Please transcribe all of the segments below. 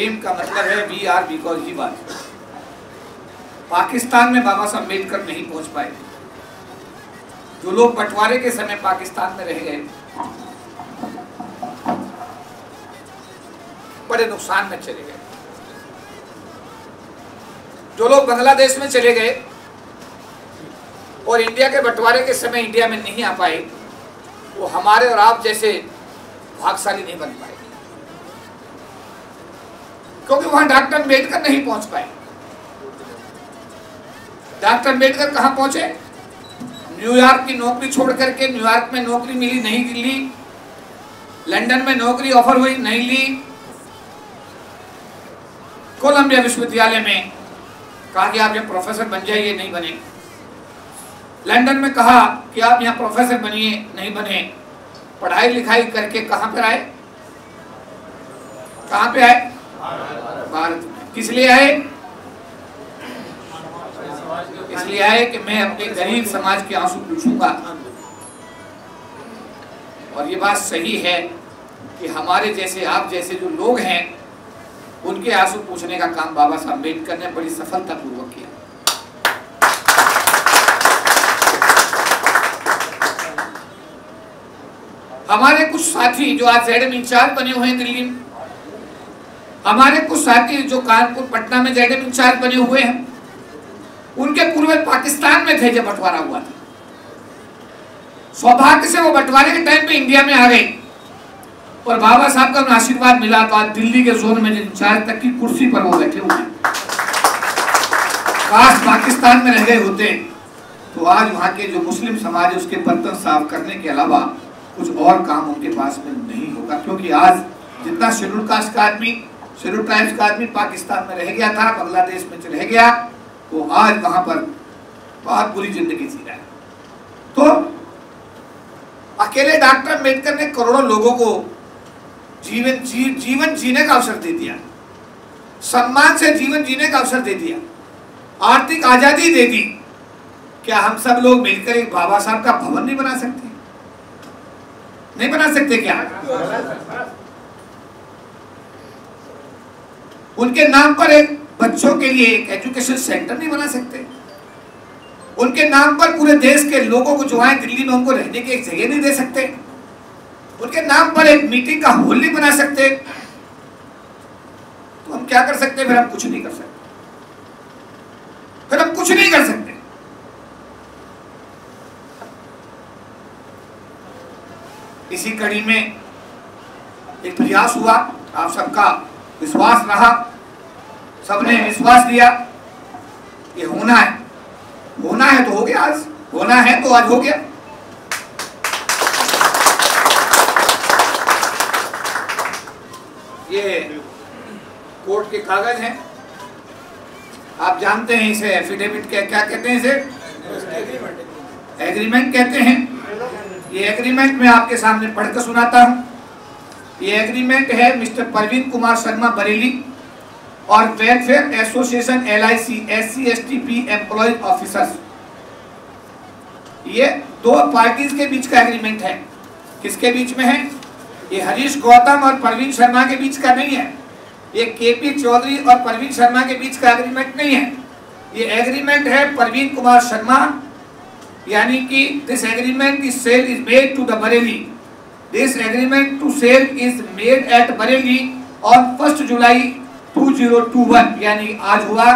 प्रेम का मतलब है we are because he was. Pakistan में बाबा साहब अम्बेडकर नहीं पहुंच पाए। जो लोग बंटवारे के समय पाकिस्तान में रह गए बड़े नुकसान में चले गए। जो लोग बांग्लादेश में चले गए और इंडिया के बंटवारे के समय इंडिया में नहीं आ पाए, वो हमारे और आप जैसे भाग्यशाली नहीं बन पाए, क्योंकि वहां डॉक्टर अम्बेडकर नहीं पहुंच पाए। डॉक्टर अम्बेडकर कहां पहुंचे? न्यूयॉर्क की नौकरी छोड़ करके, न्यूयॉर्क में नौकरी मिली नहीं ली, लंदन में नौकरी ऑफर हुई नहीं ली, कोलंबिया विश्वविद्यालय में कहा कि आप यहाँ प्रोफेसर बन जाइए, नहीं बने। लंदन में कहा कि आप यहाँ प्रोफेसर बनिए, नहीं बने। पढ़ाई लिखाई करके कहां पर आए? कहां पे आए? भारत में। किस लिए आए? इसलिए आए कि मैं अपने गरीब समाज के आंसू पूछूंगा। और ये बात सही है कि हमारे जैसे, आप जैसे जो लोग हैं, उनके आंसू पूछने का काम बाबा साहब अम्बेडकर ने बड़ी सफलतापूर्वक किया। हमारे कुछ साथी जो आज जेडएम इंचार्ज बने हुए हैं दिल्ली में, हमारे कुछ साथी जो कानपुर पटना में जेडएम इंचार्ज बने हुए हैं, उनके पूर्वज पाकिस्तान में थे जब बंटवारा हुआ था। सौभाग्य से वो बंटवारे के टाइम पे इंडिया में आ गए और बाबा साहब का उन्हें आशीर्वाद मिला तो आज दिल्ली के जोन में इंचार्ज तक की कुर्सी पर वो बैठे हुए हैं। काश पाकिस्तान में रह गए होते तो आज वहां के जो मुस्लिम समाज है उसके बर्तन साफ करने के अलावा कुछ और काम उनके पास में नहीं होगा, क्योंकि आज जितना शेड्यूल कास्ट का आदमी, शेड्यूल ट्राइब्स का आदमी पाकिस्तान में रह गया था, बांग्लादेश में रह गया, वो आज वहां पर बहुत बुरी जिंदगी जी रहा है। तो अकेले डॉक्टर अम्बेडकर ने करोड़ों लोगों को जीवन जीने का अवसर दे दिया, सम्मान से जीवन जीने का अवसर दे दिया, आर्थिक आजादी दे दी। क्या हम सब लोग मिलकर एक बाबा साहब का भवन नहीं बना सकते? नहीं बना सकते क्या? उनके नाम पर एक बच्चों के लिए एक एजुकेशन सेंटर नहीं बना सकते? उनके नाम पर पूरे देश के लोगों को जो आए दिल्ली में उनको रहने की एक जगह नहीं दे सकते? उनके नाम पर एक मीटिंग का हॉल नहीं बना सकते? तो हम क्या कर सकते? फिर हम कुछ नहीं कर सकते, फिर हम कुछ नहीं कर सकते। इसी कड़ी में एक प्रयास हुआ, आप सबका विश्वास रहा, सबने विश्वास दिया, ये होना है, होना है तो हो गया। आज होना है तो आज हो गया। ये कोर्ट के कागज हैं, आप जानते हैं इसे एफिडेविट क्या कहते हैं? इसे एग्रीमेंट कहते हैं। ये एग्रीमेंट मैं आपके सामने पढ़कर सुनाता हूं। ये एग्रीमेंट है मिस्टर परवीन कुमार शर्मा बरेली और welfare association LIC SC ST P employees officers, ये दो पार्टीज के बीच का एग्रीमेंट है। किसके बीच में है? ये हरीश गौतम और परवीन शर्मा के बीच का नहीं है, ये KP चौधरी और परवीन शर्मा के बीच का एग्रीमेंट नहीं है। ये एग्रीमेंट है परवीन कुमार शर्मा, यानी कि this agreement is sale is made to the Bareilly, this agreement to sale is made at Bareilly on 1 July 2021, यानी आज हुआ,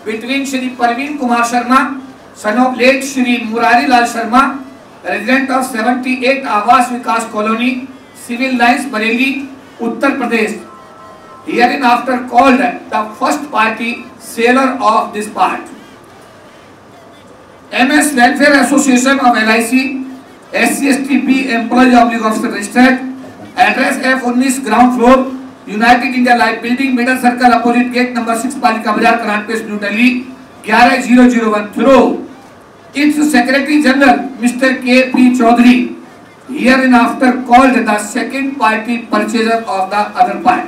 between Shri Parveen Kumar Sharma son of late Shri Murari Lal Sharma, resident of 78 Awas Vikas colony, Civil Lines Bareilly, Uttar Pradesh, herein after called the first party seller of this part. MS Welfare Association of LIC SC ST P Employee Public Officer registered, address F19 ground floor, United India Life Building, Middle Circle, opposite gate number 6, Palika Bazar, Karnataka Place, New Delhi 11001 through its Secretary General Mr. KP Chaudhary, herein after called the second party purchaser of the other part.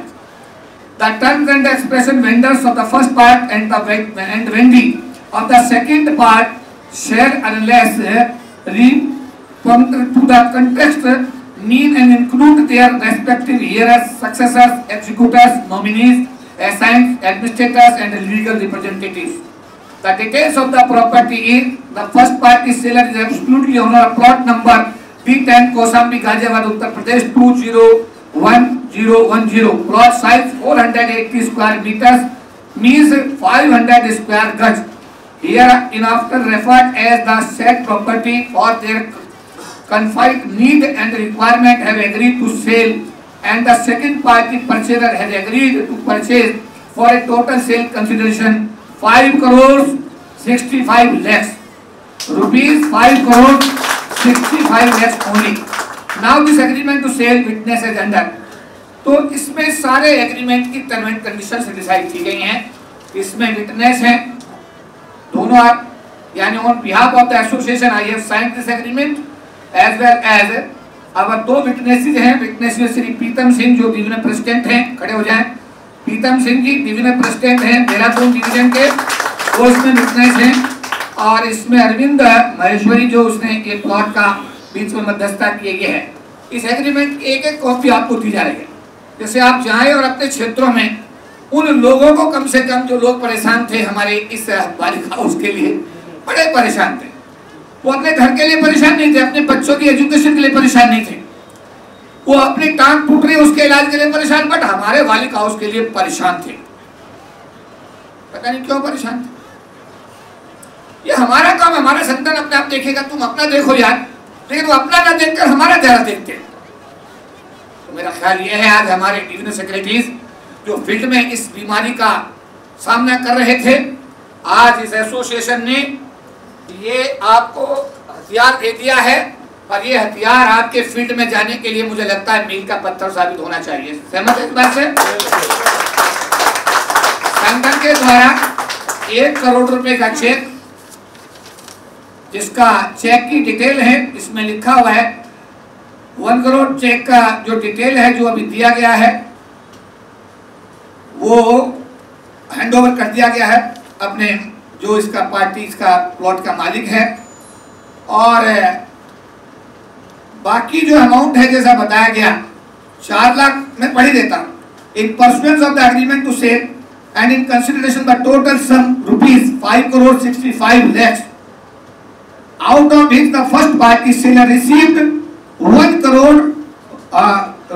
The terms and expression vendors of the first part and the vending of the second part share unless to the context mean and include their respective heirs, successors, executors, nominees, assigns administrators and legal representatives. The details of the property is the first party seller is absolutely owner of plot number B10 Kosambi Ghaziabad Uttar Pradesh 201010. Plot size 480 square meters means 500 square gaj. Here in after referred as the said property for their confined need and requirement have agreed to sell, and the second party purchaser has agreed to purchase for a total sale consideration 5 crores 65 lakhs rupees, 5 crores 65 lakhs only. Now this agreement to sell witness is under. तो इसमें सारे agreement की term and conditions decide की गई हैं। इसमें witness हैं दोनों आप, यानी on behalf of the association I have signed this agreement as well as our दो विटनेसेस हैं। विटनेसेस श्री प्रीतम सिंह जो डिवीजनल प्रेसिडेंट हैं, खड़े हो जाएं। प्रीतम सिंह जी डिवीजनल प्रेसिडेंट हैं देहरादून डिवीजन के, वो इसमें विटनेस हैं। और इसमें अरविंद महेश्वरी जो उसने ये प्लॉट का बीच में मध्यस्थता किए गए है। इस एग्रीमेंट की एक एक कॉपी आपको दी जा रही है। जैसे आप जाएं और अपने क्षेत्रों में उन लोगों को, कम से कम जो लोग परेशान थे हमारे इस बालिका हाउस के लिए, बड़े परेशान थे। वो अपने घर के लिए परेशान नहीं थे, अपने बच्चों की एजुकेशन के लिए परेशान नहीं थे, वो अपनी टांग टूट रही उसके इलाज के लिए परेशान, बट हमारे बालिका हाउस के लिए परेशान थे। पता नहीं क्यों परेशान थे। ये हमारा काम, हमारा संतान अपने आप देखेगा, तुम अपना देखो यार, लेकिन वो अपना ना देखकर हमारा चेहरा देखते हैं। तो मेरा ख्याल ये है आज हमारे डिविजनल सेक्रेटरीज जो फील्ड में इस बीमारी का सामना कर रहे थे, आज इस एसोसिएशन ने ये आपको हथियार दे दिया है, और ये हथियार आपके फील्ड में जाने के लिए मुझे लगता है मील का पत्थर साबित होना चाहिए। सहमत है इस बात से? संगठन के द्वारा 1 करोड़ रुपए का चेक, जिसका चेक की डिटेल है इसमें लिखा हुआ है। 1 करोड़ चेक का जो डिटेल है जो अभी दिया गया है वो हैंडओवर कर दिया गया है अपने जो इसका पार्टी, इसका प्लॉट का मालिक है। और बाकी जो अमाउंट है जैसा बताया गया 4 लाख मैं पढ़ ही देता हूँ। In pursuance of the agreement to sale and in consideration the total sum rupees 5 crore 65 lakhs, out of which the first party seller received 1 crore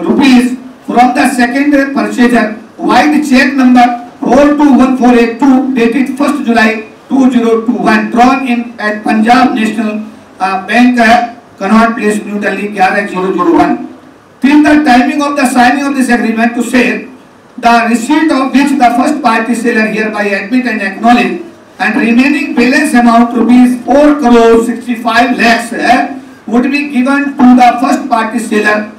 rupees from the second purchaser, white check number 421482 dated 1st July 2021, drawn in at Punjab National Bank, Connaught Place, New Delhi 11001. Till the timing of the signing of this agreement to sale, the receipt of which the first party seller hereby admit and acknowledge, and remaining balance amount rupees 4 crore 65 lakhs would be given to the first party seller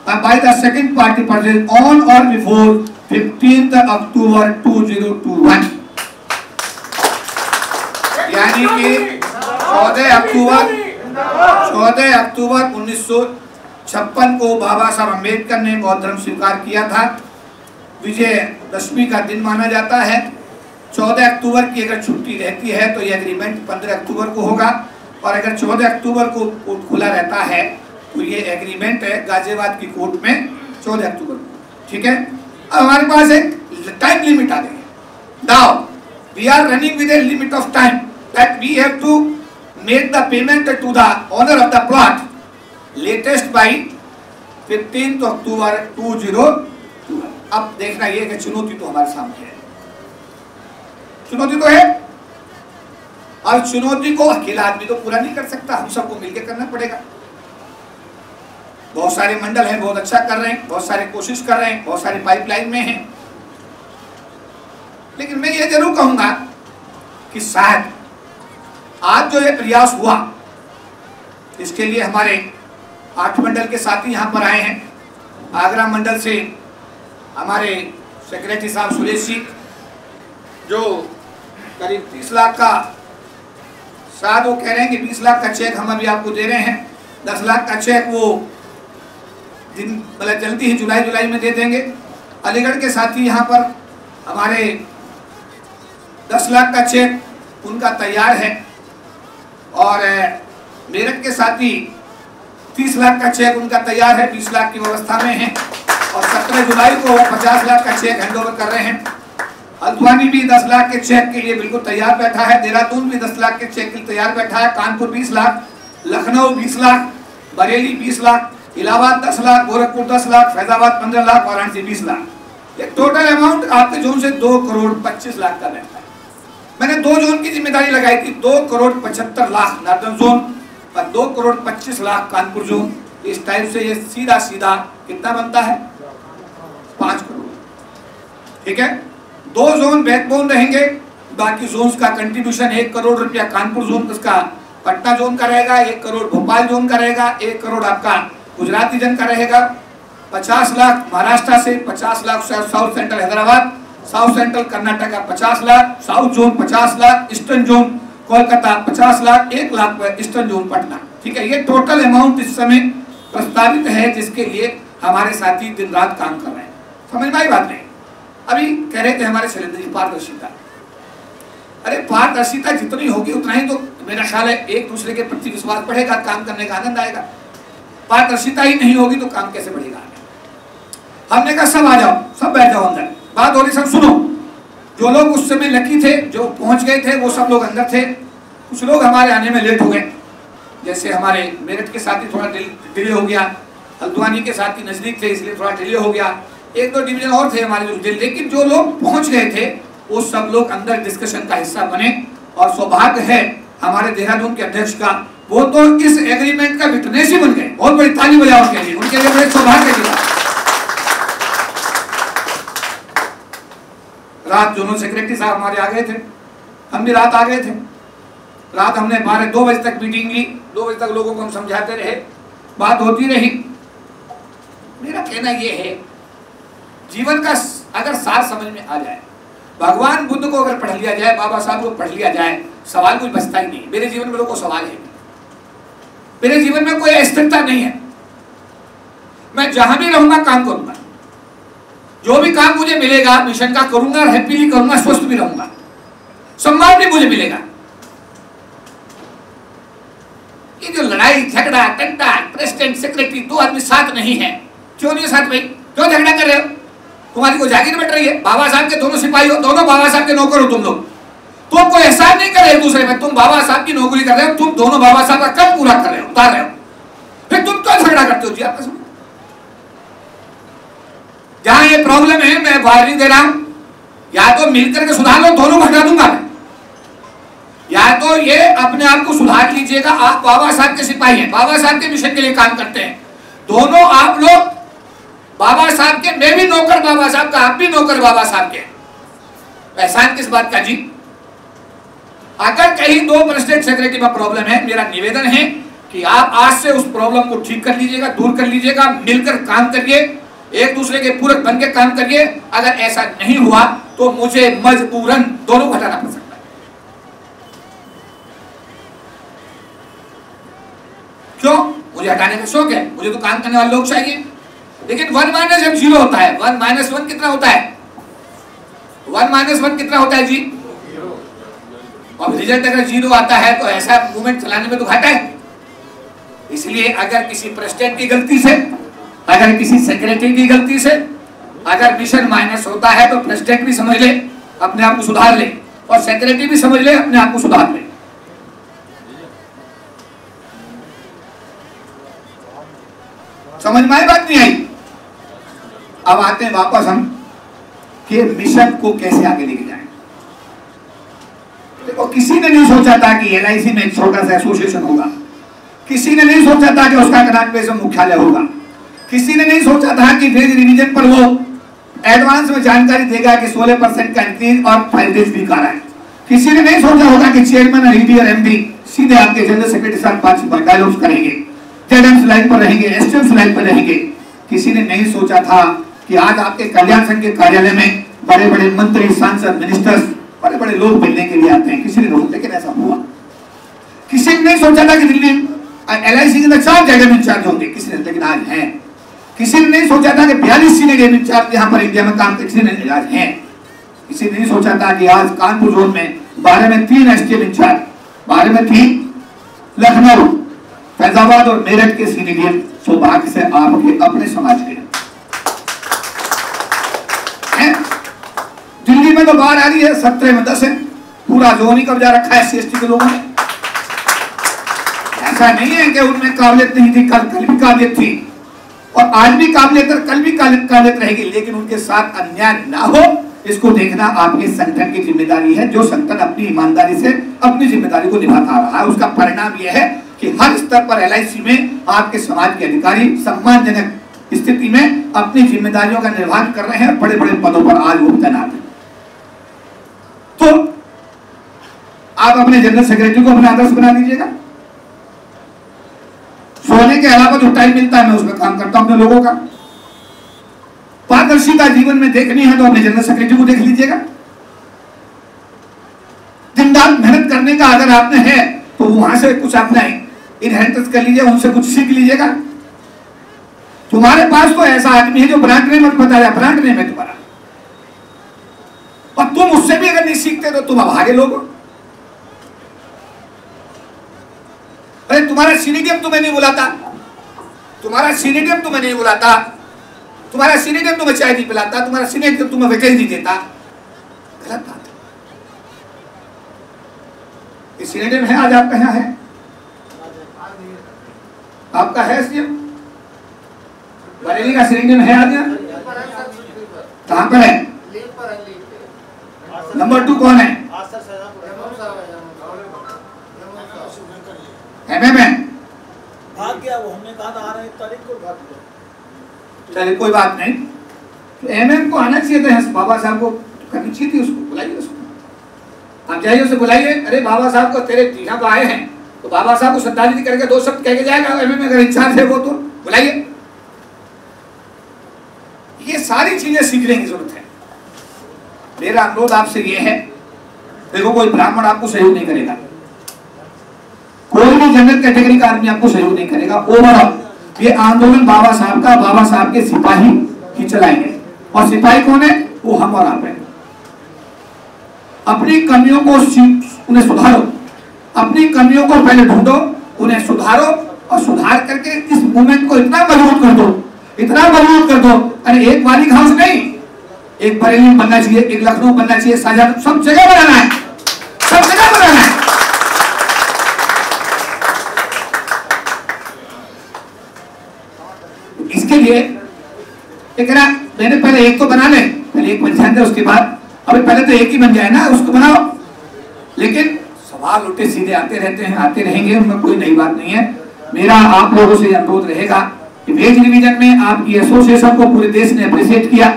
by the second party purchase on or before 15th October 2021। यानी कि 14 अक्टूबर 1956 को बाबा साहब अम्बेडकर ने बौद्ध धर्म स्वीकार किया था। विजयदशमी का दिन माना जाता है। 14 अक्टूबर की अगर छुट्टी रहती है तो यह एग्रीमेंट 15 अक्टूबर को होगा, और अगर 14 अक्टूबर को कोर्ट खुला रहता है तो ये एग्रीमेंट है गाजियाबाद की कोर्ट में 14 अक्टूबर को। ठीक है, अब हमारे पास एक टाइम लिमिट आ गई है। Now we are running with a limit of time that we have to make the payment to the owner of the plot latest by 15 October 2021। अब देखना ये कि चुनौती तो हमारे सामने है, चुनौती तो है, और चुनौती को अकेला आदमी तो पूरा नहीं कर सकता, हम सबको मिलकर करना पड़ेगा। बहुत सारे मंडल हैं, बहुत अच्छा कर रहे हैं, बहुत सारे कोशिश कर रहे हैं, बहुत सारे पाइपलाइन में हैं, लेकिन मैं ये जरूर कहूंगा कि शायद आज जो ये प्रयास हुआ इसके लिए हमारे 8 मंडल के साथी यहाँ पर आए हैं। आगरा मंडल से हमारे सेक्रेटरी साहब सुरेश जी जो करीब 30 लाख का, शायद वो कह रहे हैं कि 20 लाख का चेक हम अभी आपको दे रहे हैं, 10 लाख का चेक वो दिन मतलब जल्दी ही जुलाई में दे देंगे। अलीगढ़ के साथी यहाँ पर हमारे 10 लाख का चेक उनका तैयार है, और मेरठ के साथी 30 लाख का चेक उनका तैयार है, 20 लाख की व्यवस्था में है, और 17 जुलाई को 50 लाख का चेक हैंडओवर कर रहे हैं। हल्द्वानी भी 10 लाख के चेक के लिए बिल्कुल तैयार बैठा है, देहरादून भी 10 लाख के चेक के लिए तैयार बैठा है, कानपुर 20 लाख, लखनऊ 20 लाख, बरेली 20 लाख, इलाहाबाद 10 लाख, गोरखपुर 10 लाख, फैजाबाद 15 लाख, वाराणसी 20 लाख। ये टोटल अमाउंट आपके जोन से 2 करोड़ 25 लाख का बैठा है। मैंने 2 जोन की जिम्मेदारी लगाई थी, 2 करोड़ 75 लाख नॉर्दर्न जोन और 2 करोड़ 25 लाख कानपुर जोन। इस टाइप से ये सीधा सीधा कितना बनता है, 5 करोड़। ठीक है, 2 जोन बैकबोन रहेंगे, बाकी जोन्स का कंट्रीब्यूशन 1 करोड़ रुपया कानपुर जोन का, पटना जोन का रहेगा, 1 करोड़ भोपाल जोन का रहेगा, 1 करोड़ आपका गुजरात रीजन का रहेगा, 50 लाख महाराष्ट्र से, 50 lakh south central Hyderabad, south central Karnataka 50 lakh, south zone 50 lakh, eastern zone Kolkata 50 lakh, 1 lakh eastern zone Patna. ठीक है, ये टोटल अमाउंट इस समय प्रस्तावित है जिसके लिए हमारे साथी दिन रात काम कर रहे हैं। समझ में आई बात नहीं? अभी कह रहे थे हमारे शैलेंद्र जी पारदर्शिता, अरे पारदर्शिता जितनी होगी उतना ही तो मेरा ख्याल है एक दूसरे के प्रति विश्वास बढ़ेगा, काम करने का आनंद आएगा। पारदर्शिता ही नहीं होगी तो काम कैसे बढ़ेगा? हमने कहा सब आ जाओ, सब बैठ जाओ अंदर, बात हो रही, सब सुनो। जो लोग उस समय लकी थे, जो पहुंच गए थे, वो सब लोग अंदर थे। कुछ लोग हमारे आने में लेट हो गए, जैसे हमारे मेरठ के साथी थोड़ा डिले हो गया, हल्द्वानी के साथी नजदीक थे इसलिए थोड़ा डिले हो गया, 1-2 डिवीजन और थे हमारे जो, लेकिन जो लोग पहुंच गए थे वो सब लोग अंदर डिस्कशन का हिस्सा बने। और सौभाग्य है हमारे देहरादून के अध्यक्ष का, वो तो इस एग्रीमेंट का विटनेस ही बन गए। बहुत बड़ी ताली बजाओ उनके लिए बड़े सौभाग्य की बात। रात दोनों सेक्रेटरी साहब हमारे आ गए थे, हम भी रात आ गए थे। रात हमने 2 बजे तक मीटिंग ली, 2 बजे तक लोगों को हम समझाते रहे, बात होती रही। मेरा कहना यह है, जीवन का अगर सार समझ में आ जाए, भगवान बुद्ध को अगर पढ़ लिया जाए, बाबा साहब को पढ़ लिया जाए, सवाल कुछ बचता ही नहीं। मेरे जीवन में लोगों को सवाल है, मेरे जीवन में कोई अस्थिरता नहीं है। मैं जहां भी रहूंगा काम करूंगा, जो भी काम मुझे मिलेगा मिशन का करूंगा और हैप्पीली करूंगा, स्वस्थ भी रहूंगा, सम्मान भी मुझे मिलेगा। ये जो लड़ाई झगड़ा टंटा, प्रेसिडेंट सेक्रेटरी 2 आदमी साथ नहीं है, क्यों नहीं साथ भाई? क्यों झगड़ा कर रहे हो? तुम्हारी को जागीर बैठ रही है, बाबा साहब के दोनों सिपाही हो, दोनों बाबा साहब के नौकर हो तुम लोग। तुम कोई एहसान नहीं कर रहे एक दूसरे में, तुम बाबा साहब की नौकरी कर रहे हो, तुम दोनों बाबा साहब का कर्ज पूरा कर रहे हो, उतार रहे हो, फिर तुम क्यों झगड़ा करते हो जी आपस में? जहां ये प्रॉब्लम है मैं वार्निंग दे रहा हूं, या तो मिलकर के सुधार लो, दोनों को हटा दूंगा मैं, या तो ये अपने आप को सुधार लीजिएगा। आप बाबा साहब के सिपाही हैं, बाबा साहब के मिशन के लिए काम करते हैं, दोनों आप लोग बाबा साहब के, मैं भी नौकर बाबा साहब का, आप भी नौकर बाबा साहब के। एहसान किस बात का जी? अगर कहीं 2 प्रेसिडेंट सेक्रेटरी में प्रॉब्लम है, मेरा निवेदन है कि आप आज से उस प्रॉब्लम को ठीक कर लीजिएगा, दूर कर लीजिएगा, मिलकर काम करिए, एक दूसरे के पूरक बन के काम करिए। अगर ऐसा नहीं हुआ तो मुझे मजबूरन दोनों को हटाना पड़ सकता है। क्यों? मुझे हटाने का शौक है, मुझे तो काम करने वाले लोग चाहिए। लेकिन 1 - जब 0 होता है, 1 - 1 कितना होता है? 1 - 1 कितना होता है जी? और रिजल्ट अगर 0 आता है तो ऐसा मूवमेंट चलाने में तो घाटा है। इसलिए अगर किसी प्रेसिडेंट की गलती से, अगर किसी सेक्रेटरी की गलती से अगर मिशन माइनस होता है तो प्रेसिडेंट भी समझ ले, अपने आप को सुधार ले, और सेक्रेटरी भी समझ ले, अपने आप को सुधार ले। समझ में आई बात? नहीं आई? अब आते हैं वापस हम कि मिशन को कैसे आगे लेके जाएं। देखो, किसी ने नहीं सोचा था कि LIC में एक छोटा सा एसोसिएशन होगा, किसी ने नहीं सोचा था कि उसका कनाट में मुख्यालय होगा, किसी ने नहीं सोचा था कि फेज रिवीजन पर वो एडवांस में जानकारी देगा कि 16% का इंक्रीज और फाइलेज भी कर रहा है। किसी ने नहीं सोचा होगा कि चेयरमैन और ED और MD सीधे आपके जनरल सेक्रेटरी साथ 5 डायलॉग्स करेंगे, जेडएम लाइन पर रहेंगे, STM लाइन पर रहेंगे। किसी ने नहीं सोचा था कि आज आपके कल्याण संघ के कार्यालय में बड़े बड़े मंत्री, सांसद, मिनिस्टर्स, बड़े बड़े लोग मिलने के लिए आते हैं। किसी ने नहीं, लेकिन ऐसा हुआ। किसी ने नहीं सोचा था कि दिल्ली LIC के अंदर 4 जेडएम इंचार्ज होंगे, किसी ने, लेकिन आज हैं। किसी ने नहीं सोचा था कि 42 सीनियर जेडएम इंचार्ज यहाँ पर इंडिया में काम करते, किसी ने, आज हैं। किसी ने नहीं सोचा था कि आज कानपुर जोन में 12 में 3 STM इंचार्ज, 12 में 3 लखनऊ, फैजाबाद और मेरठ के सीनियर सौभाग्य से आपके अपने समाज के हैं। दिल्ली में में तो बाढ़ आ रही है, 17 में 10 है, पूरा जोन ही कब्जा रखा है SC के लोगों ने। ऐसा नहीं है कि उनमें काबिलियत नहीं थी, कल भी काबिलियत थी और आज भी काबिलियत और कल भी काबिलियत रहेगी, लेकिन उनके साथ अन्याय ना हो इसको देखना आपके संगठन की जिम्मेदारी है। जो संगठन अपनी ईमानदारी से अपनी जिम्मेदारी को निभाता रहा है, उसका परिणाम यह है कि हर स्तर पर LIC में आपके समाज के अधिकारी सम्मानजनक स्थिति में अपनी जिम्मेदारियों का निर्वहन कर रहे हैं, बड़े बड़े पदों पर आज वो तैनात हैं। तो आप अपने जनरल सेक्रेटरी को अपना आदर्श बना दीजिएगा। सोने के अलावा जो टाइम मिलता है मैं उसमें काम करता हूं अपने लोगों का। पारदर्शिता जीवन में देखनी है तो अपने जनरल सेक्रेटरी को देख लीजिएगा। दिन रात मेहनत करने का अगर आपने है तो वहां से कुछ अपना इनहेरिटेंस कर लीजिए, उनसे कुछ सीख लीजिएगा। तुम्हारे पास तो ऐसा आदमी है जो ब्रांड नेम मत बताया, ब्रांड नेम है तुम्हारा, और तुम उससे भी अगर नहीं सीखते तो तुम अभागे लोग। अरे तुम्हारा सीनियम तुम्हें नहीं बुलाता, तुम्हारा सीनियम तुम्हें नहीं बुलाता, तुम्हारा सीनियम तुम्हें चाय नहीं पिलाता, तुम्हारा सीनियम तुम्हें वैकेंसी नहीं देता, गलत बात है। सीनियम है आज आपका यहाँ है, आपका है सीएम बरेली का सीनियम है आज यहाँ, कहाँ पर है? नंबर 2 कौन है? MM है, भाग गया वो, हमने कहा था आ रहे तारीख को, भाग गया। चलिए कोई बात नहीं, तो MM को आना चाहिए था, बाबा साहब को करनी चाहिए थी, उसको बुलाइए, उसको आप जाइए, उसे बुलाइए। अरे बाबा साहब को तेरे तीना को आए हैं तो बाबा साहब को श्रद्धांजलि करके 2 शब्द कह के जाएगा। MM अगर इंचार्ज है वो तो बुलाइए। ये सारी चीजें सीखने की जरूरत है। मेरा अनुरोध आपसे ये है, देखो कोई ब्राह्मण आपको सहयोग नहीं करेगा, कोई भी जनरल कैटेगरी का आदमी आपको सहयोग नहीं करेगा। ओवरऑल ये आंदोलन बाबा साहब का, बाबा साहब के सिपाही ही चलाएंगे। और सिपाही कौन है? वो हम और आप हैं। अपनी कमियों को उन्हें सुधारो, अपनी कमियों को पहले ढूंढो, उन्हें सुधारो और सुधार करके इस मूवमेंट को इतना मजबूत कर दो, इतना मजबूत कर दो। अरे एक वाली हाउस नहीं, एक बरेली बनना चाहिए, एक लखनऊ बनना चाहिए, शाहजहां, सब जगह बनाना है, सब जगह बनाना है। इसके लिए एक ना मैंने पहले एक तो बना ले, पहले एक बन जाए, उसके बाद अभी पहले तो एक ही बन जाए ना, उसको बनाओ। लेकिन सवाल उल्टे सीधे आते रहते हैं, आते रहेंगे, उनमें कोई नई बात नहीं है। मेरा आप लोगों से अनुरोध रहेगा कि वेज रिवीजन में आपकी एसोसिएशन को पूरे देश ने अप्रिशिएट किया।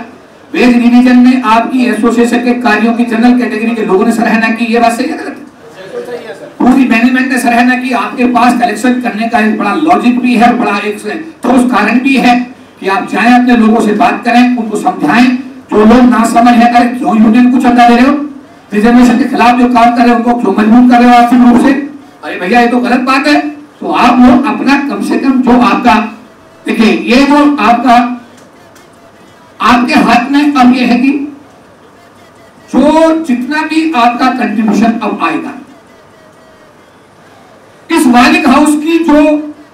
वेज रिवीजन में आपकी एसोसिएशन के कार्यों की जनरल कैटेगरी के लोगों ने सराहना की। ये बात सही है गलत? पूरी मैनेजमेंट ने सराहना की। आपके पास कलेक्शन करने का एक बड़ा लॉजिक भी है, बड़ा एक ठोस कारण भी है कि आप जाएं अपने लोगों से बात करें, उनको समझाएं। जो लोग ना समझ है, अरे क्यों यूनियन को चंदा दे रहे हो, रिजर्वेशन के खिलाफ जो काम कर रहे हो उनको क्यों मजबूर कर रहे हो आर्थिक रूप से? अरे भैया ये तो गलत बात है। तो आप लोग अपना कम से कम जो आपका, देखिए ये जो आपका आपके हाथ में अब ये है कि जो जितना भी आपका कंट्रीब्यूशन अब आएगा इस मालिक हाउस की, जो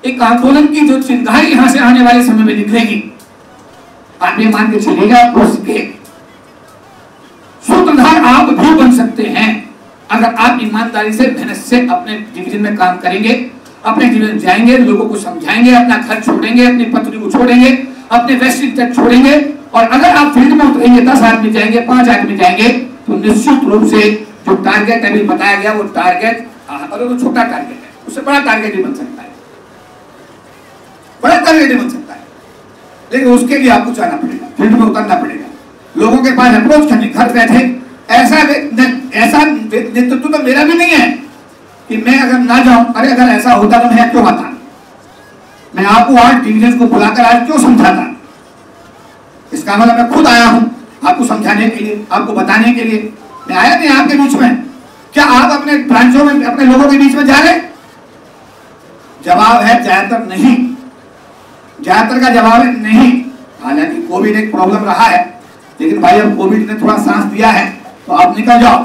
एक आंदोलन की जो चिंगारी यहां से आने वाले समय में निकलेगी, आप ये मान के चलिएगा उसके सूत्रधार आप भी बन सकते हैं अगर आप ईमानदारी से, मेहनत से अपने डिवीजन में काम करेंगे, अपने डिवीजन जाएंगे, लोगों को समझाएंगे, अपना घर छोड़ेंगे, अपनी पत्नी को छोड़ेंगे, अपने वैश्विक तक छोड़ेंगे। और अगर आप फील्ड में उतरेंगे, 10 आदमी जाएंगे, 5 आदमी जाएंगे, तो निश्चित रूप से जो टारगेट अभी बताया गया वो टारगेट, और वो छोटा टारगेट है, उससे बड़ा टारगेट ही बन सकता है, बड़ा टारगेट ही बन सकता है। लेकिन उसके लिए आपको जाना पड़ेगा, फील्ड में उतरना पड़ेगा, लोगों के पास अप्रोच करनी, घर बैठे। ऐसा नेतृत्व तो मेरा भी नहीं है कि मैं अगर ना जाऊं, अरे अगर ऐसा होता तो मैं क्यों आता, मैं आपको आज डिवीजन को बुलाकर आज क्यों समझाता? इसका मतलब मैं खुद आया हूं आपको समझाने के लिए, आपको बताने के लिए। मैं आया नहीं आपके बीच में। क्या आप अपने ब्रांचों में अपने लोगों के बीच में जा रहे? जवाब है ज्यादातर नहीं, ज्यादातर का जवाब है नहीं। हालांकि कोविड एक प्रॉब्लम रहा है, लेकिन भाई अब कोविड ने थोड़ा सांस दिया है तो आप निकल जाओ।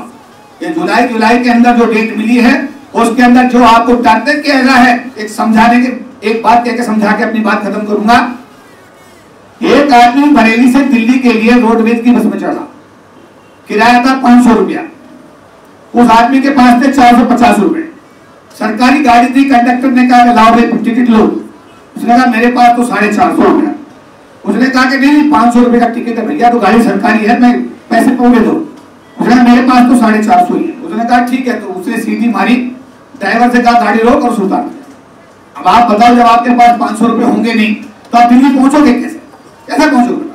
ये जुलाई के अंदर जो डेट मिली है उसके अंदर जो आपको टारगेट किया जा है, एक समझाने के, एक बात कहकर समझा के अपनी बात खत्म करूंगा। एक आदमी बरेली से दिल्ली के लिए रोडवेज की बस में चढ़ा, किराया था 500 रुपया, उस आदमी के पास थे 450 रुपए। सरकारी गाड़ी थी, कंडक्टर ने कहा लाओ भाई टिकट लो। उसने कहा मेरे पास तो 450 रुपया। उसने कहा कि नहीं 500 रुपए का टिकट है भैया, तो गाड़ी सरकारी है, मैं पैसे पूरे दो। उसने कहा मेरे पास तो 450 ही है। उसने कहा ठीक है, तो उसने सीधी मारी, ड्राइवर से कहा गाड़ी रोक और सुल्तान। अब आप बताओ, जब आपके पास 500 रुपए होंगे नहीं तो आप दिल्ली पहुंचोगे कैसे? कैसे पहुंचोगे?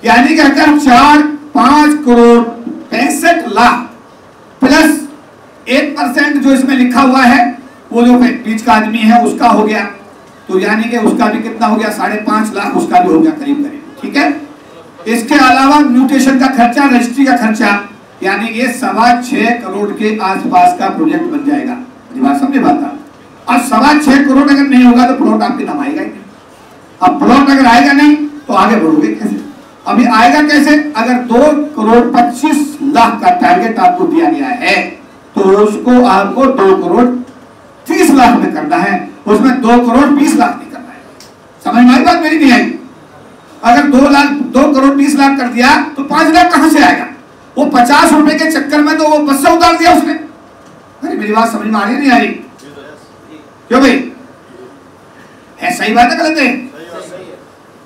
यानी कि अगर 5 करोड़ 65 लाख प्लस 1% जो इसमें लिखा हुआ है वो जो बीच का आदमी है उसका हो गया, तो यानी कि उसका भी कितना हो गया? 5.5 लाख उसका भी हो गया करीब करीब। ठीक है, इसके अलावा म्यूटेशन का खर्चा, रजिस्ट्री का खर्चा, यानी ये 6.25 करोड़ के आसपास का प्रोजेक्ट बन जाएगा। बात समझे बात आप? और 6.25 करोड़ अगर नहीं होगा तो प्लॉट आपके नाम आएगा ही नहीं। अब प्लॉट अगर आएगा नहीं तो आगे बढ़ोगे कैसे? अभी आएगा कैसे? अगर 2 करोड़ 25 लाख का टारगेट आपको दिया गया है तो उसको आपको 2 करोड़ 30 लाख में करना है, उसमें 2 करोड़ 20 लाख नहीं करना है। समझ में आई बात मेरी? नहीं आई? अगर 2 करोड़ 20 लाख कर दिया तो 5 लाख कहां से आएगा? वो 50 रुपए के चक्कर में तो वो बस से उतार दिया उसने। अरे मेरी बात समझ में आ रही नहीं आ रही? क्यों भाई? है सही बात है गलत है?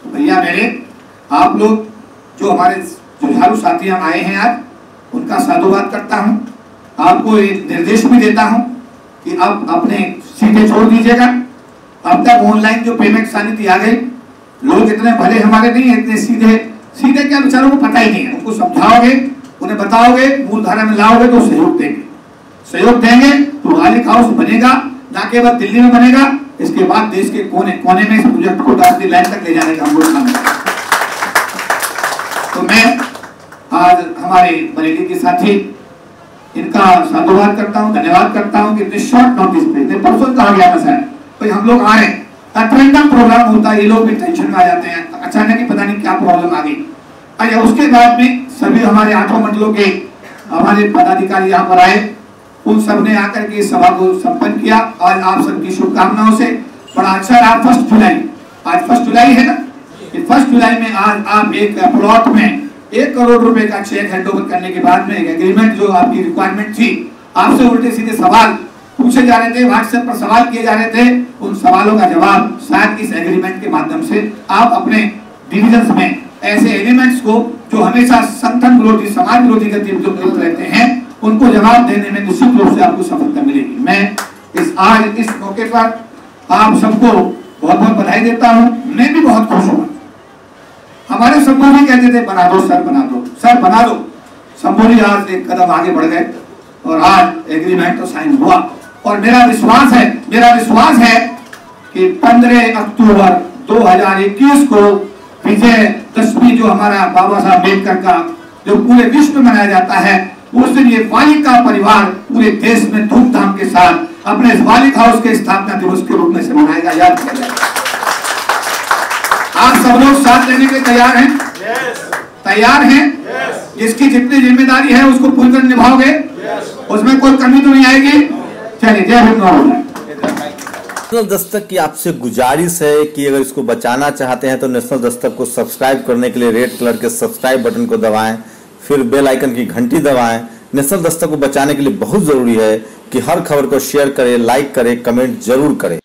तो भैया मेरे, आप लोग जो हमारे जुझारू साथी हम आए हैं आज, उनका साधुवाद करता हूं। आपको एक निर्देश भी देता हूं कि आप अपने सीटें छोड़ दीजिएगा। अब तक ऑनलाइन जो पेमेंट आनी थी आ गई। लोग इतने भले हमारे नहीं है, इतने सीधे क्या बेचारों को पता ही नहीं है। उनको समझाओगे, उन्हें बताओगे, मूलधारा में लाओगे तो सहयोग देंगे तो मालिक हाउस बनेगा, ना केवल दिल्ली में बनेगा, इसके बाद देश के कोने कोने में इस प्रोजेक्ट को दार्जिलिंग लाइन तक ले जाने का हम लोग काम करेंगे। तो मैं आज हमारे बरेली के साथी इनका साधुवाद करता हूं, धन्यवाद करता हूं कि इतने शॉर्ट नोटिस पे, परसों कहा गया था शायद, तो हम लोग आ रहे हैं। रैंडम प्रोग्राम होता है, ये लोग भी टेंशन में आ जाते हैं, अचानक ही पता नहीं क्या प्रॉब्लम आ गई। अच्छा, उसके बाद में सभी हमारे 8 मंडलों के हमारे पदाधिकारी यहाँ पर आए, उन सब ने आकर के इस सभा को संपन्न किया और आप सबकी शुभकामनाओं से बड़ा अच्छा रहा। 1 जुलाई, आज 1 जुलाई है ना, 1 जुलाई में आज आप एक प्लॉट में 1 करोड़ रुपए का चेक हैंडओवर करने के बाद में एग्रीमेंट, जो आपकी रिक्वायरमेंट थी, आपसे उल्टे सीधे सवाल पूछे जा रहे थे, व्हाट्सएप पर सवाल किए जा रहे थे, उन सवालों का जवाब शायद इस एग्रीमेंट के माध्यम से आप अपने डिविजन्स में ऐसे एलिमेंट्स को जो हमेशा संगठन विरोधी, समाज विरोधी गतिविधियों में रहते हैं, उनको जवाब देने में निश्चित रूप से आपको सफलता मिलेगी। मैं आज इस मौके पर आप सबको बहुत बहुत बधाई देता हूं। मैं भी बहुत खुश हूँ। हमारे संबोधी कहते थे बना दो सर, बना दो सर, बना दो। संबोधी आज एक कदम आगे बढ़ गए और आज एग्रीमेंट तो साइन हुआ और मेरा विश्वास है कि 15 अक्टूबर 2021 को विजयदशमी, जो हमारा बाबा साहब अम्बेडकर का जो पूरे विश्व में मनाया जाता है, उस दिन ये बालिका परिवार पूरे देश में धूमधाम के साथ अपने बालिका हाउस के स्थापना दिवस के रूप में से मनाएगा, याद किया जाएगा। आप सब लोग साथ लेने के लिए तैयार हैं? तैयार हैं? जिसकी जितनी जिम्मेदारी है उसको पूरी तरह निभाओगे? उसमें कोई कमी तो नहीं आएगी? चलिए, जय हिंद। नेशनल दस्तक की आपसे गुजारिश है कि अगर इसको बचाना चाहते हैं तो नेशनल दस्तक को सब्सक्राइब करने के लिए रेड कलर के सब्सक्राइब बटन को दबाएं, फिर बेल आइकन की घंटी दबाएं। नेशनल दस्तक को बचाने के लिए बहुत जरूरी है कि हर खबर को शेयर करें, लाइक करें, कमेंट जरूर करें।